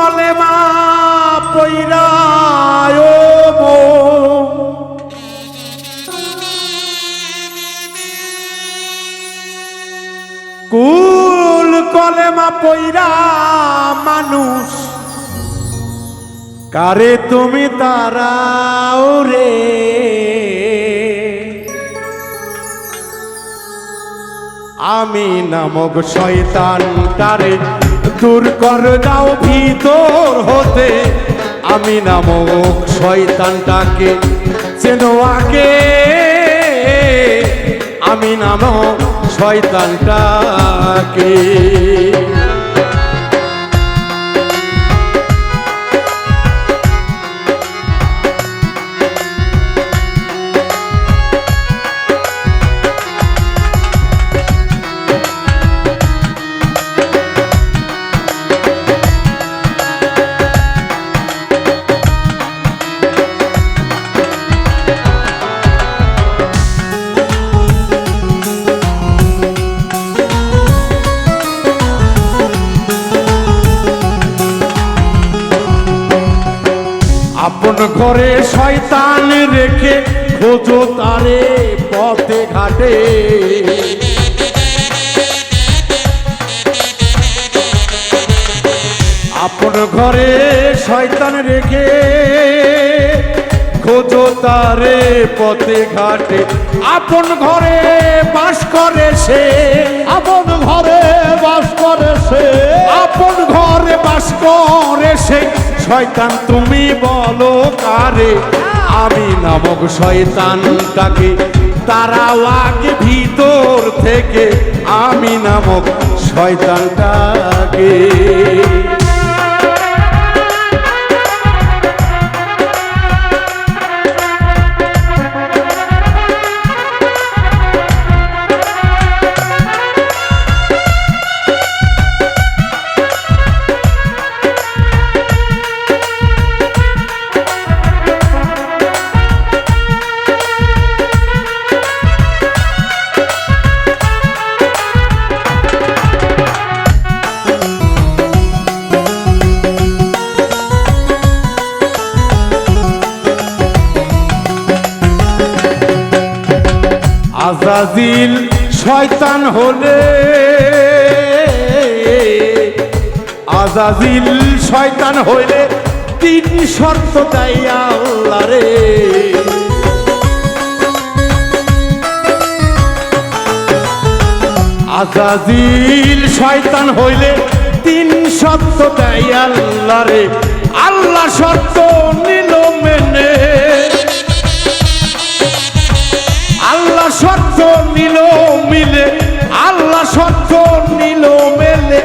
কলেমা পইরায় কুল কলেমা পইরা মানুষ কারে তুমি তারাও রে আমি নামক শয়তানটারে দূর কর দাও ভিতর হতে আমি নামক শয়তানটাকে চেনো আগে আমি নামক শয়তানটাকে আপন ঘরে শয়তান রেখে খোঁজো তারে পথে ঘাটে আপন ঘরে শয়তান রেখে খোঁজো তারে পথে ঘাটে আপন ঘরে বাস করে সে আপন ঘরে বাস করে সে আপন ঘরে বাস করে সে শয়তান তুমি বলো কারে আমি নামক শয়তানটাকে তারাও আগে ভিতর থেকে আমি নামক শয়তানটাকে আজাজিল শয়তান হলে আজাজিল শয়তান হইলে তিন শর্ত দেয় আল্লাহ রে আজাজিল শয়তান হইলে তিন শর্ত দেয় আল্লাহ রে আল্লাহ শর্ত নিল মেনে আল্লাহ শর্ত নিল মিলে আল্লাহ শর্ত নিল মেলে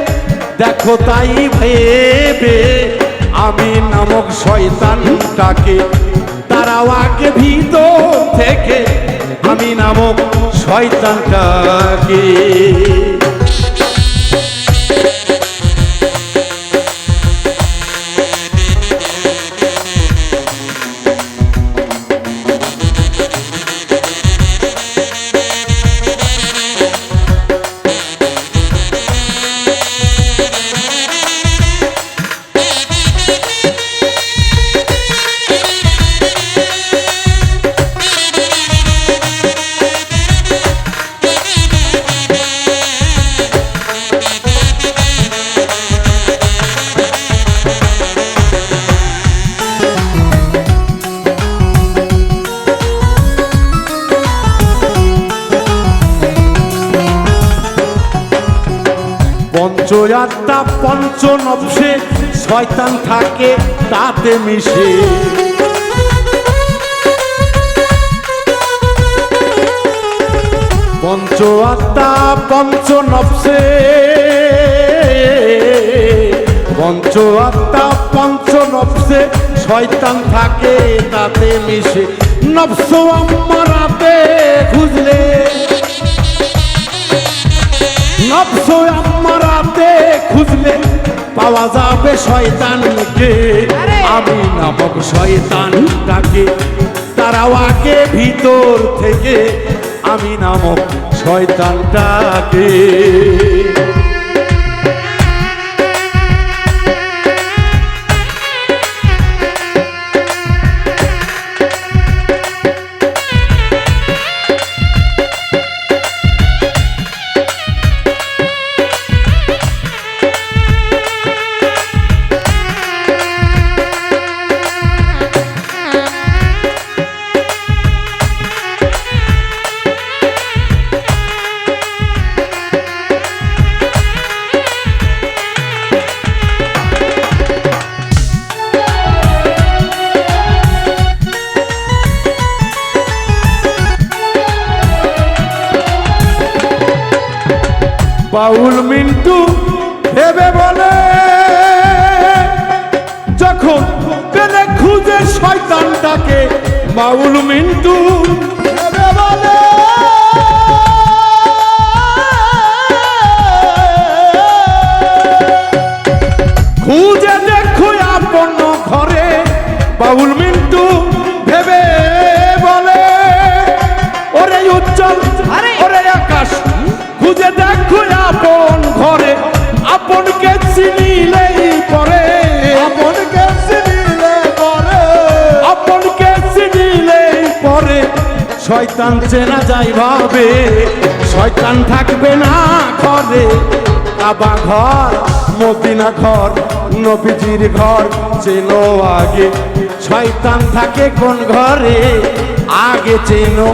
দেখো তাই ভেবে আমি নামক শয়তানটাকে তারাও আগে ভিতর থেকে আমি নামক শয়তানটাকে পঞ্চয়াত্মা পঞ্চনবসে শয়তান থাকে তাতে মিশে পঞ্চয়াত্মা পঞ্চনবসে পঞ্চয়াত্মা পঞ্চনবসে শয়তান থাকে তাতে মিশে নবস আম্মারাতে খুঁজলে নবস আম্মারাতে খুঁজলে পাওয়া যাবে শয়তানকে আমি নামক শয়তানটাকে তারাও আগে ভিতর থেকে আমি নামক শয়তানটাকে বাউল মিন্টু ভেবে বলে, যখন পেলে খুঁজে শয়তানটাকে বাউল মিন্টু ভেবে বলে, খুঁজে দেখো আপন ঘরে বাউল মিন্টু ভেবে বলে, ওরে উজ্জ্বল ওরে আকাশ খুঁজে দেখো আপন ঘরে, আপনকে চিনিলেই পরে, আপনকে চিনিলে পরে, আপনকে চিনিলেই পরে শয়তান চেনা যায় ভাবে, শয়তান থাকবে না ঘরে। কাবা ঘর মদিনা ঘর নবীজির ঘর চেনো আগে, শয়তান থাকে কোন ঘরে আগে চেনো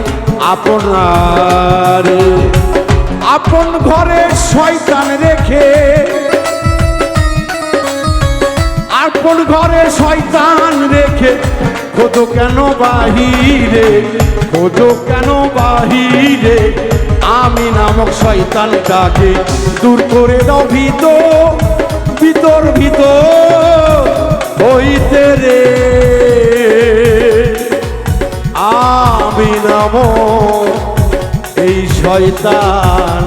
আপনার। আপন ঘরে শয়তান রেখে, আপন ঘরে শয়তান রেখে খোঁজো কেন বাহিরে, খোঁজো কেন বাহিরে, আমি নামক শয়তানটাকে দূর করে দাও ভিতর ভিতর ভিতর হইতে রে, আমি নামক এই শয়তান